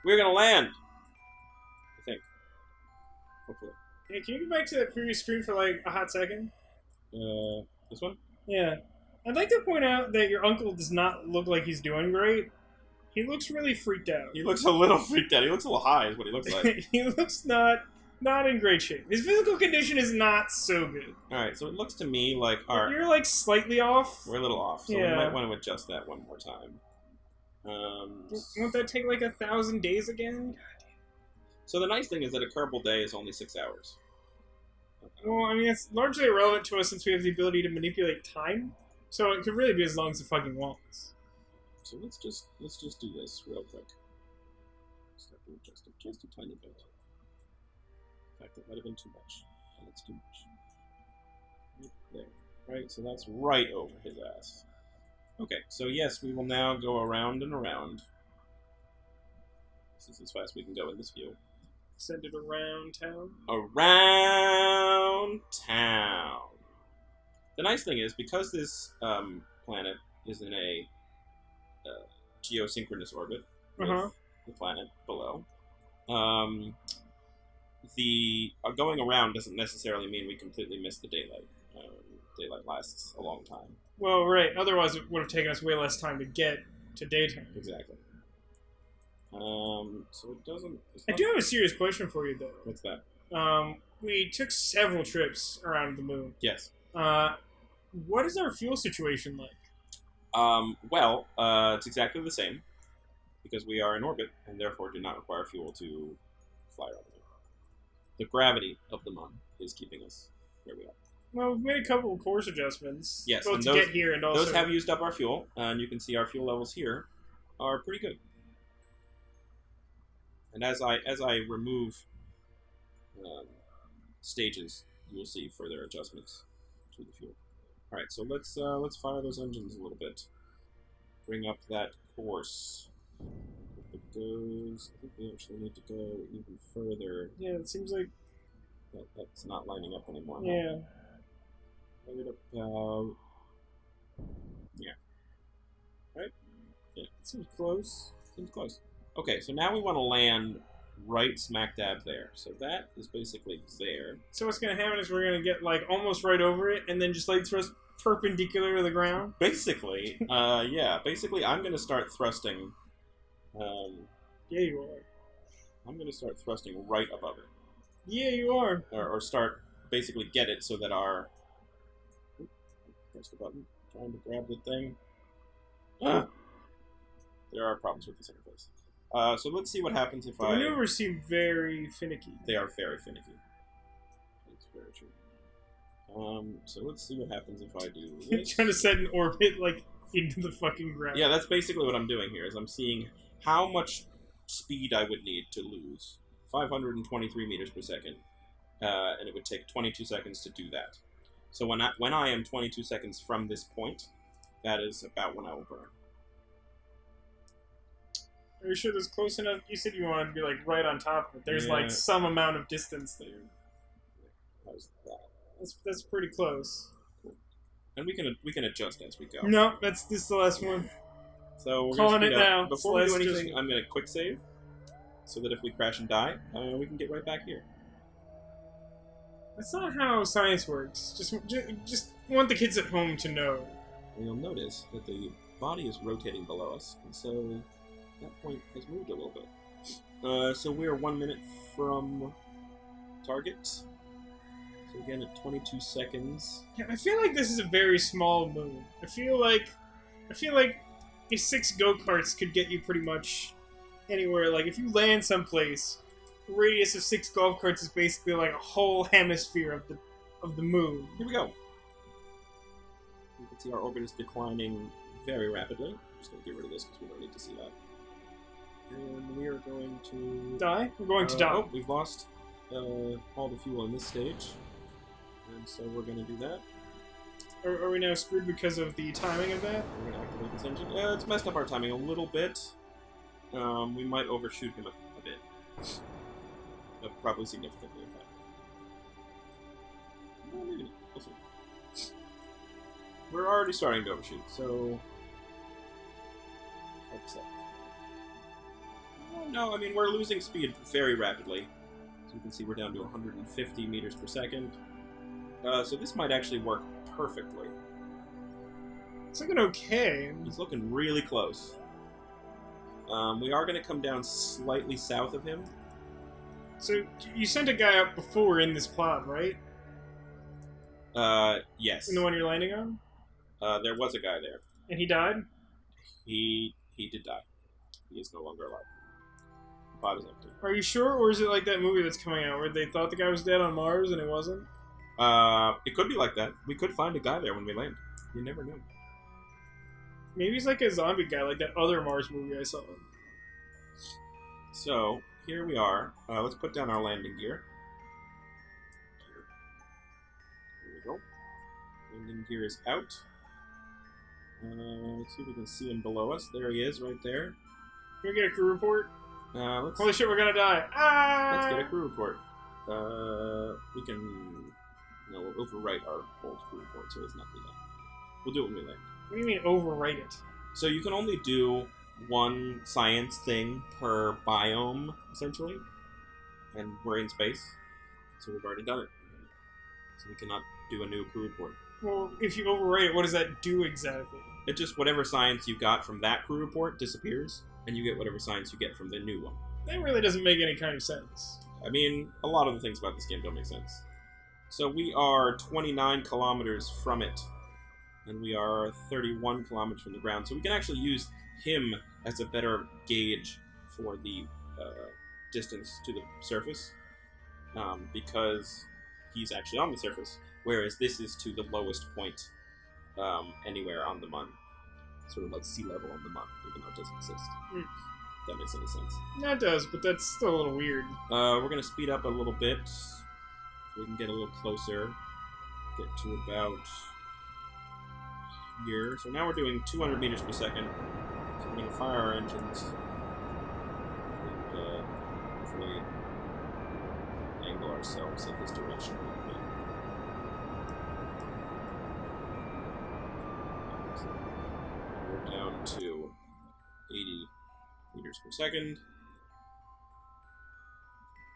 We're gonna land. I think. Hopefully. Hey, can you go back to that previous screen for like a hot second? This one? Yeah. I'd like to point out that your uncle does not look like he's doing great. He looks really freaked out. He looks a little freaked out. He looks a little high is what he looks like. He looks not in great shape. His physical condition is not so good. Alright, so it looks to me like You're like slightly off. we're a little off, so we might want to adjust that one more time. Won't that take like 1,000 days again? So the nice thing is that a Kerbal day is only 6 hours. Well, I mean, it's largely irrelevant to us since we have the ability to manipulate time. So it could really be as long as it fucking wants. So let's just do this real quick. Start to adjust it just a tiny bit. In fact, that might have been too much. Yeah, that's too much. Right there. Right, so that's right over his ass. Okay, so yes, we will now go around and around. This is as fast as we can go in this view. Send it around town. Around town. The nice thing is, because this planet is in a geosynchronous orbit with the planet below, the going around doesn't necessarily mean we completely miss the daylight. Daylight lasts a long time. Well, right. Otherwise, it would have taken us way less time to get to daytime. Exactly. So it doesn't... I do have a serious question for you, though. What's that? We took several trips around the moon. Yes. What is our fuel situation like? Well, it's exactly the same, because we are in orbit, and therefore do not require fuel to fly around the moon. The gravity of the moon is keeping us where we are. Well, we've made a couple of course adjustments. Yes, both to get here and also... Those have used up our fuel, and you can see our fuel levels here are pretty good. And as I remove stages, you will see further adjustments to the fuel. All right, so let's fire those engines a little bit. Bring up that course. If it goes, I think we actually need to go even further. Yeah, it seems like that's not lining up anymore. Yeah. Right about. Yeah. Right. Yeah. Seems close. Seems close. Okay, so now we want to land right smack dab there. So that is basically there. So what's going to happen is we're going to get, like, almost right over it, and then just, like, thrust perpendicular to the ground? Basically, yeah. Basically, I'm going to start thrusting... yeah, you are. I'm going to start thrusting right above it. Yeah, you are. Or start, basically get it so that our... Oop, press the button. Trying to grab the thing. Ah! There are problems with this interface. So let's see what happens if the maneuvers seem very finicky. They are very finicky. That's very true. So let's see what happens if I do this. You're trying to set an orbit, like, into the fucking ground. Yeah, that's basically what I'm doing here, is I'm seeing how much speed I would need to lose. 523 meters per second. And it would take 22 seconds to do that. So when I am 22 seconds from this point, that is about when I will burn. Are you sure that's close enough? You said you wanted to be, like, right on top of it. There's, like, some amount of distance there. How's that? That's pretty close. Cool. And we can adjust as we go. No, this is the last one. So we're calling gonna it now. Before we do anything, I'm going to quick save, so that if we crash and die, we can get right back here. That's not how science works. Just want the kids at home to know. And you'll notice that the body is rotating below us, and so that point has moved a little bit. So we're 1 minute from target. So again at 22 seconds. Yeah, I feel like this is a very small moon. I feel like a 6 go-karts could get you pretty much anywhere. Like, if you land someplace, the radius of 6 golf carts is basically like a whole hemisphere of the moon. Here we go. You can see our orbit is declining very rapidly. I'm just going to get rid of this because we don't need to see that. And we are going to... Die? We're going to die. Oh, we've lost all the fuel in this stage. And so we're going to do that. Are we now screwed because of the timing of that? We're going to activate this engine. It's messed up our timing a little bit. We might overshoot him a bit. Probably significantly, in fact. Well, maybe not. We'll see. We're already starting to overshoot, so... Hard to say. No, I mean, we're losing speed very rapidly. So you can see we're down to 150 meters per second. So this might actually work perfectly. It's looking okay. He's looking really close. We are going to come down slightly south of him. So you sent a guy up before in this pod, right? Yes. In the one you're landing on? There was a guy there. And he died? He did die. He is no longer alive. The pod is empty. Are you sure, or is it like that movie that's coming out where they thought the guy was dead on Mars and it wasn't? It could be like that. We could find a guy there when we land. You never know. Maybe he's like a zombie guy, like that other Mars movie I saw. So, here we are. Let's put down our landing gear. Here we go. Landing gear is out. Let's see if we can see him below us. There he is, right there. Can we get a crew report? Let's Holy shit, we're gonna die! Ah! Let's get a crew report. We can... No, we'll overwrite our old crew report, so let's not do that. We'll do it when we land. What do you mean overwrite it? So you can only do one science thing per biome, essentially. And we're in space, so we've already done it. So we cannot do a new crew report. Well, if you overwrite it, what does that do exactly? It just, whatever science you got from that crew report disappears, and you get whatever science you get from the new one. That really doesn't make any kind of sense. I mean, a lot of the things about this game don't make sense. So we are 29 kilometers from it, and we are 31 kilometers from the ground. So we can actually use him as a better gauge for the distance to the surface, because he's actually on the surface, whereas this is to the lowest point anywhere on the Mun. Sort of like sea level on the Mun, even though it doesn't exist. If that makes any sense. No, it does, but that's still a little weird. We're going to speed up a little bit, so we can get a little closer. Get to about here. So now we're doing 200 meters per second. So we're going to fire our engines. And hopefully angle ourselves in this direction a little bit. So we're down to 80 meters per second.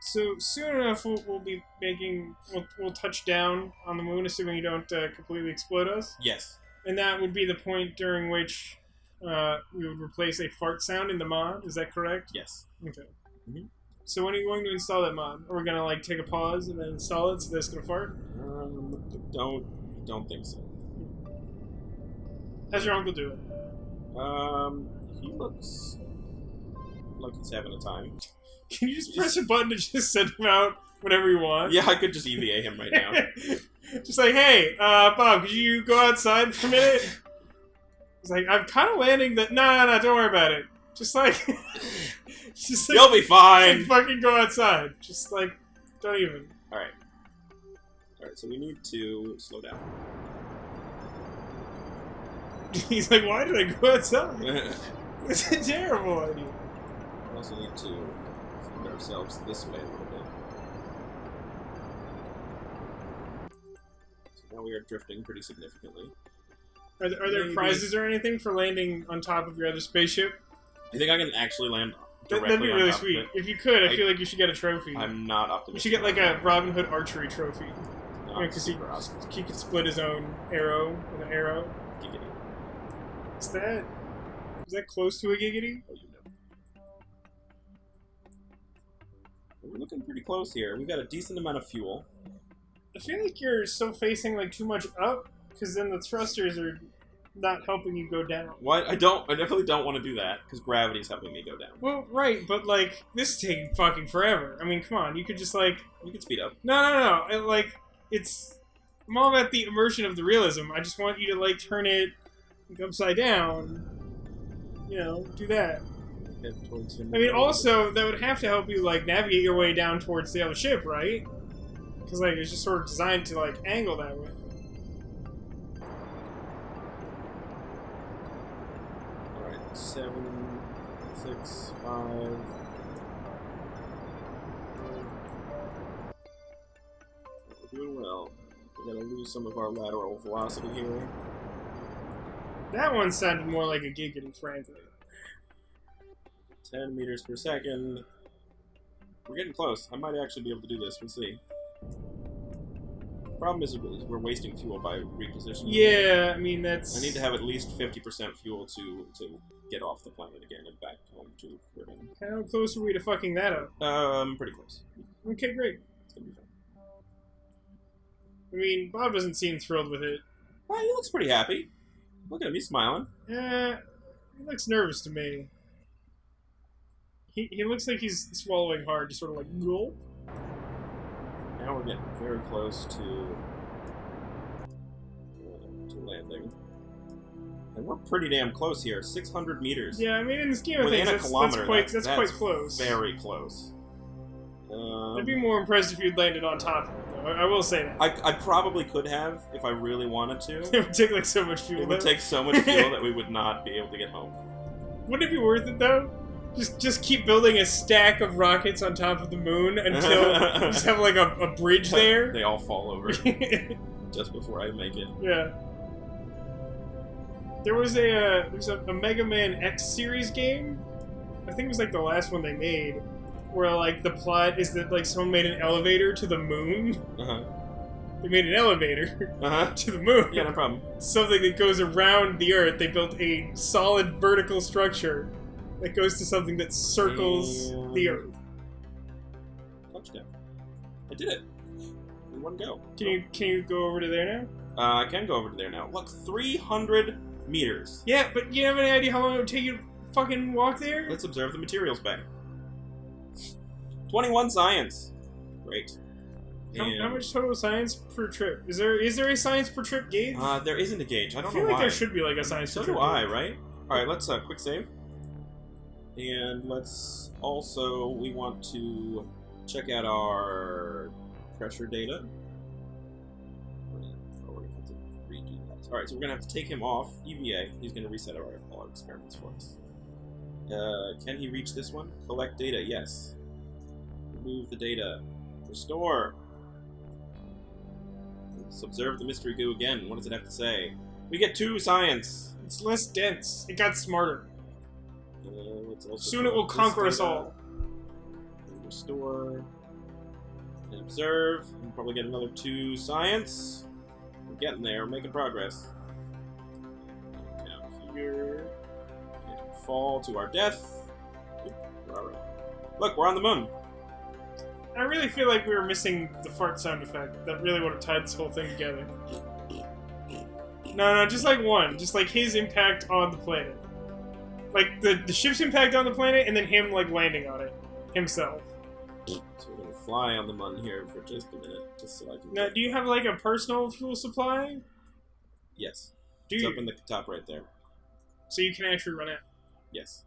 So soon enough, we'll be making. We'll touch down on the moon, assuming you don't completely explode us. Yes. And that would be the point during which we would replace a fart sound in the mod. Is that correct? Yes. Okay. Mm-hmm. So when are you going to install that mod? Are we gonna like take a pause and then install it so that's gonna fart? Don't think so. How's your uncle doing? He looks like he's having a time. Can you just press a button to just send him out whenever you want? Yeah, I could just EVA him right now. Just like, hey, Bob, could you go outside for a minute? He's like, I'm kind of landing that. No, don't worry about it. Just like, you'll be fine. Just fucking go outside. Just like, don't even. All right. So we need to slow down. He's like, why did I go outside? It's a terrible idea. We also need to send ourselves this way a little bit. So now we are drifting pretty significantly. Are there prizes or anything for landing on top of your other spaceship? I think I can actually land directly That'd be really on top sweet. of it. If you could, I feel like you should get a trophy. I'm not You optimistic. should get like a Robin Hood archery trophy. Because he awesome. could split his own arrow with an arrow. Giggity. Is that close to a giggity? Oh, you know. We're looking pretty close here. We got a decent amount of fuel. I feel like you're still facing like too much up, because then the thrusters are not helping you go down. What? I definitely don't want to do that, because gravity's helping me go down. Well, right, but like, this is taking fucking forever. I mean, come on, you could just like... We can speed up. No. I'm all about the immersion of the realism. I just want you to like turn it like, upside down. You know, do that. Head towards him. I mean, also, that would have to help you, like, navigate your way down towards the other ship, right? Because, like, it's just sort of designed to, like, angle that way. Alright, 7, 6, 5... We're doing well. We're gonna lose some of our lateral velocity here. That one sounded more like a giggity, frankly. 10 meters per second. We're getting close. I might actually be able to do this. We'll see. Problem is we're wasting fuel by repositioning. Yeah, I mean, that's... I need to have at least 50% fuel to get off the planet again and back home to Kerbal. How close are we to fucking that up? Pretty close. Okay, great. It's gonna be fun. I mean, Bob doesn't seem thrilled with it. Well, he looks pretty happy. Look at him, he's smiling. He looks nervous to me. He looks like he's swallowing hard, just sort of like, gulp. Now we're getting very close to landing. And we're pretty damn close here, 600 meters. Yeah, I mean, in the scheme of things, that's quite close. Very close. I'd be more impressed if you'd landed on top of it, though. I will say that. I probably could have, if I really wanted to. It would take, like, so much fuel, It would take so much fuel that we would not be able to get home. Wouldn't it be worth it, though? Just keep building a stack of rockets on top of the moon until you just have, like, a bridge there. They all fall over just before I make it. Yeah. There was a Mega Man X series game. I think it was, like, the last one they made, where, like, the plot is that, like, someone made an elevator to the moon. Uh-huh. They made an elevator Uh-huh. to the moon. Yeah, no problem. Something that goes around the Earth. They built a solid vertical structure that goes to something that circles the Earth. Touchdown. I did it. In one go. Can you go over to there now? I can go over to there now. Look, 300 meters. Yeah, but you have any idea how long it would take you to fucking walk there? Let's observe the materials bank. 21 science. Great. How much total science per trip? Is there a science per trip gauge? There isn't a gauge. I don't know feel why. like there should be like a science per trip. So do I, right? Alright, let's quick save. And let's also, we want to check out our pressure data. Oh, we're going to have to redo that. Alright, so we're going to have to take him off EVA. He's going to reset all our experiments for us. Can he reach this one? Collect data, yes. Remove the data. Restore. Let's observe the mystery goo again. What does it have to say? We get 2 science. It's less dense. It got smarter. Soon it will conquer us all. Restore. And observe. We'll probably get another 2 science. We're getting there. We're making progress. Down here. And fall to our death. Alright. Look, we're on the moon. I really feel like we were missing the fart sound effect. That really would have tied this whole thing together. No, just like one. Just like his impact on the planet. Like the ship's impact on the planet, and then him like landing on it himself. So we're gonna fly on the moon here for just a minute, just so I can. Now, do you have like a personal fuel supply? Yes. It's up in the top right there. So you can actually run out. Yes.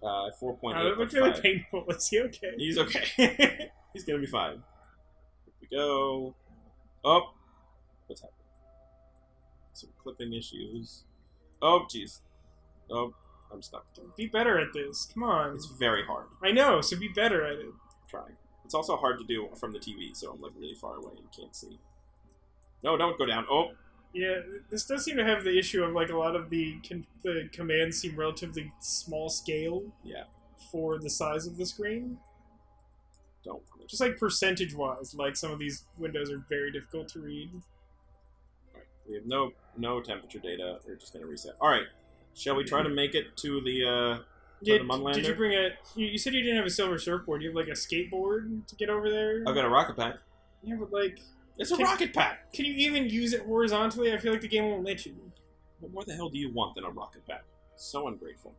4.8. That looks really painful. Is he okay? He's okay. He's gonna be fine. Here we go. Oh, what's happening? Some clipping issues. Oh, jeez. Oh, I'm stuck. Be better at this. Come on. It's very hard. I know, so be better at it. Trying. It's also hard to do from the TV, so I'm like really far away and can't see. No, don't go down. Oh. Yeah, this does seem to have the issue of like a lot of the commands seem relatively small scale. Yeah. For the size of the screen. Don't. Just like percentage-wise, like some of these windows are very difficult to read. Alright, we have no temperature data. We're just gonna reset. Alright, shall we try to make it to the moon lander? Did you bring a... You said you didn't have a silver surfboard. You have like a skateboard to get over there? I've got a rocket pack. Yeah, but like... It's a rocket pack! Can you even use it horizontally? I feel like the game won't let you. What more the hell do you want than a rocket pack? So ungrateful.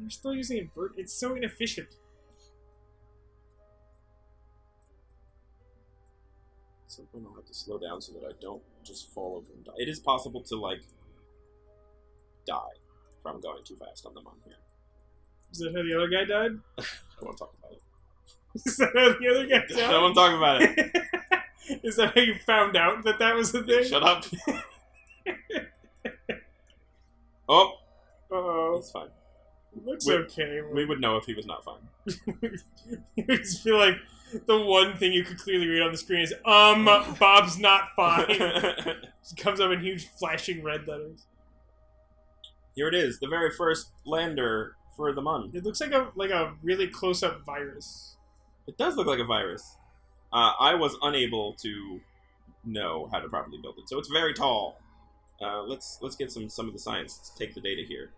You're still using it it's so inefficient. At some point I'll have to slow down so that I don't just fall over and die. It is possible to, like, die if I'm going too fast on the moon here. Is that how the other guy died? I won't talk about it. Is that how the other guy died? I won't talk about it. Is that how you found out that was the thing? Shut up. Oh! Uh-oh. It's fine. Looks okay. We would know if he was not fine. You just feel like the one thing you could clearly read on the screen is, Bob's not fine. It comes up in huge flashing red letters. Here it is, the very first lander for the Mun. It looks like a really close-up virus. It does look like a virus. I was unable to know how to properly build it, so it's very tall. Let's get some of the science. Let's take the data here.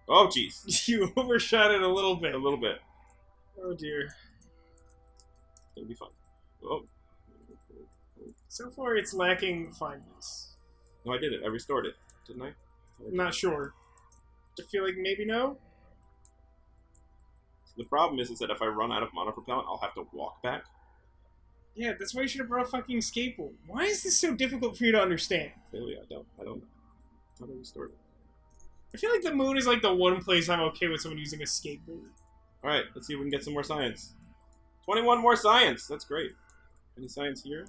Oh, jeez. You overshot it a little bit. A little bit. Oh, dear. It'll be fun. Oh. So far, it's lacking fineness. No, I did it. I restored it, didn't I? I'm not sure. I feel like maybe no? The problem is that if I run out of monopropellant, I'll have to walk back. Yeah, that's why you should have brought a fucking skateboard. Why is this so difficult for you to understand? Clearly, I don't know. How do I restore it? I feel like the moon is like the one place I'm okay with someone using a skateboard. Alright, let's see if we can get some more science. 21 more science! That's great. Any science here?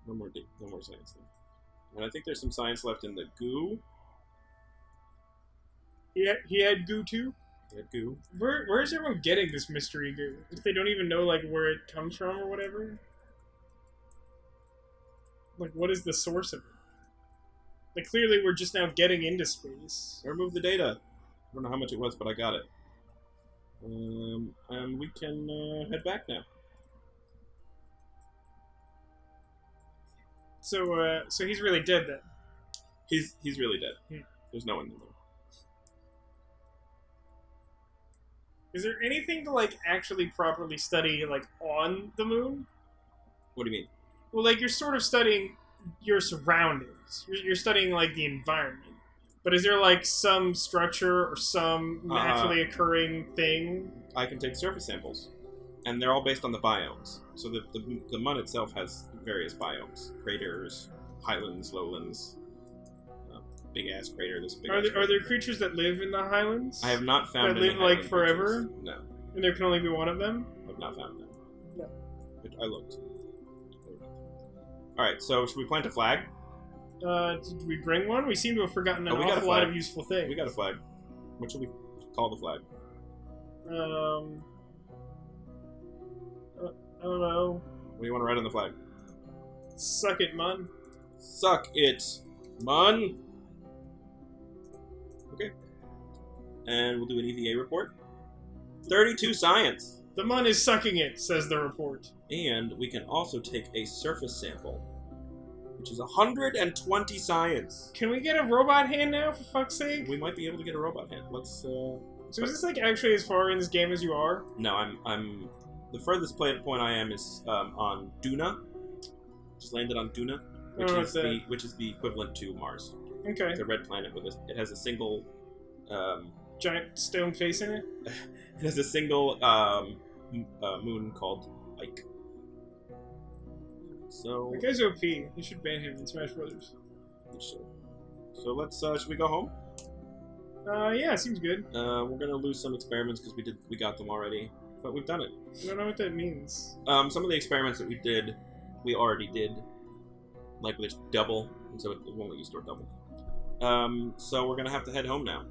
No more science there. And I think there's some science left in the goo. He had goo too? He had goo. Where is everyone getting this mystery goo? If they don't even know like where it comes from or whatever? Like, what is the source of it? Like, clearly we're just now getting into space. I removed the data. I don't know how much it was, but I got it. And we can head back now. So he's really dead then? He's really dead. There's no one there. Is there anything to, like, actually properly study, like, on the moon? What do you mean? Well, like, you're sort of studying your surroundings. You're studying, like, the environment. But is there, like, some structure or some naturally occurring thing? I can take surface samples. And they're all based on the biomes. So the Mun itself has various biomes. Craters, highlands, lowlands, big-ass crater. Are there creatures that live in the highlands? I have not found that any live, like, highland forever? creatures. No. And there can only be one of them? I have not found them. No. I looked. Alright, so should we plant a flag? Did we bring one? We seem to have forgotten an we got a awful lot flag. of useful things. We got a flag. What should we call the flag? I don't know. What do you want to write on the flag? Suck it, Mun. Suck it, Mun! Okay. And we'll do an EVA report. 32 science! The Mun is sucking it, says the report. And we can also take a surface sample, which is 120 science. Can we get a robot hand now, for fuck's sake? We might be able to get a robot hand. Let's, So is this, like, actually as far in this game as you are? No, I'm... The furthest point I am is on Duna. Just landed on Duna, which is the equivalent to Mars. Okay. It's a red planet with it has a single giant stone face in it. It has a single moon called Ike. So that guy's OP. You should ban him in Smash Brothers. So let's should we go home? Yeah, seems good. We're gonna lose some experiments because we got them already. But we've done it. I don't know what that means. Some of the experiments that we already did. Like there's double, and so it won't let you store double. So we're gonna have to head home now.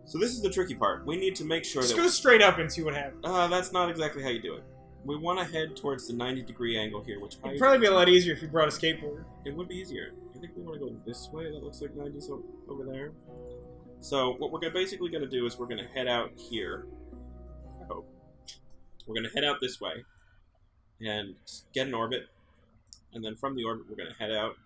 So this is the tricky part. We need to make sure Just that... go straight up and see what happens. That's not exactly how you do it. We want to head towards the 90-degree angle here, which It'd probably be a lot easier if you brought a skateboard. It would be easier. I think we want to go this way. That looks like 90's over there. So what we're basically going to do is we're going to head out here. I hope. We're going to head out this way and get an orbit. And then from the orbit, we're going to head out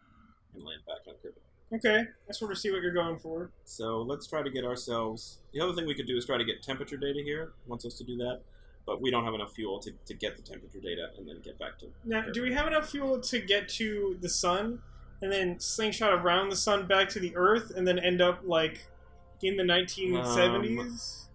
and land back on Kerbal. Okay, I sort of see what you're going for. So let's try to get ourselves... The other thing we could do is try to get temperature data here. It wants us to do that. But we don't have enough fuel to get the temperature data and then get back to... Now, do we have enough fuel to get to the sun and then slingshot around the sun back to the Earth and then end up, like, in the 1970s?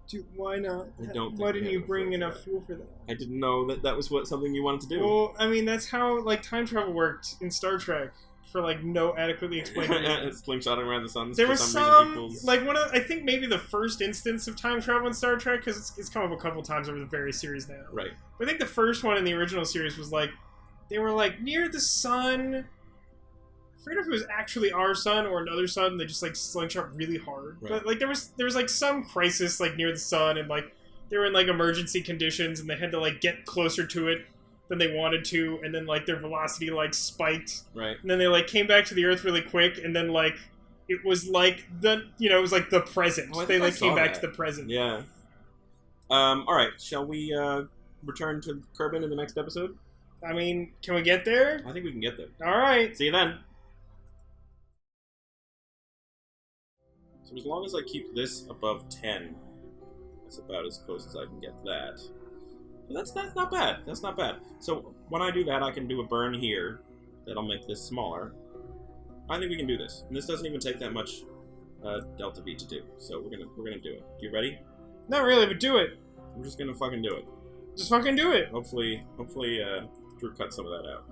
Dude, why not? Why didn't you bring enough fuel for that? I didn't know that was something you wanted to do. Well, I mean, that's how, like, time travel worked in Star Trek. For, like, no adequately explained reason. Slingshotting around the sun. There was some like, I think maybe the first instance of time travel in Star Trek, because it's come up a couple times over the various series now. Right. But I think the first one in the original series was, like, they were, like, near the sun. I forget if it was actually our sun or another sun, they just, like, slingshot really hard. Right. But, like, there was, like, some crisis, like, near the sun, and, like, they were in, like, emergency conditions, and they had to, like, get closer to it than they wanted to, and then like their velocity like spiked, Right. and then they like came back to the Earth really quick, and then like it was like it was like the present. Oh, they like came back to the present. Yeah. All right. Shall we return to Kerbin in the next episode? I mean, can we get there? I think we can get there. All right. See you then. So as long as I keep this above 10, that's about as close as I can get that. But that's not bad. That's not bad. So when I do that, I can do a burn here that'll make this smaller. I think we can do this, and this doesn't even take that much delta V to do. So we're gonna do it. You ready? Not really, but do it. I'm just gonna fucking do it. Just fucking do it. Hopefully, Drew cut some of that out.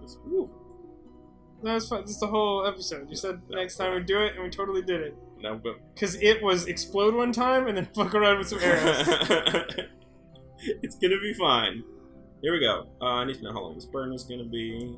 No, it's fine. This is the whole episode. You said next time we do it, and we totally did it. No, but because it was explode one time and then fuck around with some arrows. It's gonna be fine. Here we go. I need to know how long this burn is gonna be.